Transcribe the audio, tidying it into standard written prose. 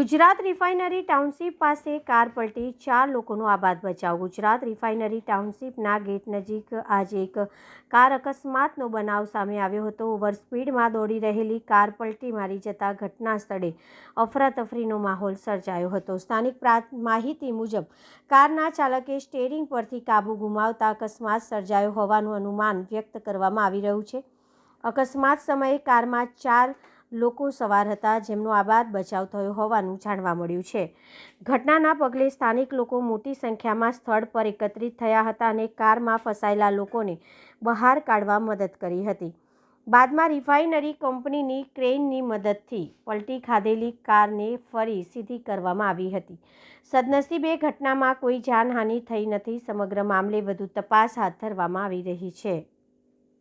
Gujarat refinery township પાસે car પલટી 4 લોકોનો આબાદ બચાવ। ગુજરાત રિફાઇનરી ટાઉનશીપના ગેટ નજીક આજે એક કાર અકસ્માતનો બનાવ સામે આવ્યો હતો। ઓવર સ્પીડમાં દોડી રહેલી કાર પલટી મારી જતા ઘટના સ્થળે અફરાતફરીનો માહોલ સર્જાયો હતો। સ્થાનિક માહિતી મુજબ કારના ચાલકે સ્ટીયરિંગ પરથી કાબુ ગુમાવતા અકસ્માત સર્જાયો હોવાનું અનુમાન વ્યક્ત કરવામાં આવી રહ્યું છે। અકસ્માત સમયે કારમાં 4 લોકો સવાર હતા, જેમનો આબાદ બચાવ થયો હોવાનું જાણવા મળ્યું છે। ઘટનાના પગલે સ્થાનિક લોકો મોટી સંખ્યામાં સ્થળ પર એકત્રિત થયા હતા અને કારમાં ફસાયેલા લોકોને બહાર કાઢવા મદદ કરી હતી। બાદમાં રિફાઇનરી કંપનીની ક્રેનની મદદથી પલટી ખાધેલી કારને ફરી સીધી કરવામાં આવી હતી। સદનસીબે ઘટનામાં કોઈ જાનહાનિ થઈ નથી। સમગ્ર મામલે વધુ તપાસ હાથ ધરવામાં આવી રહી છે।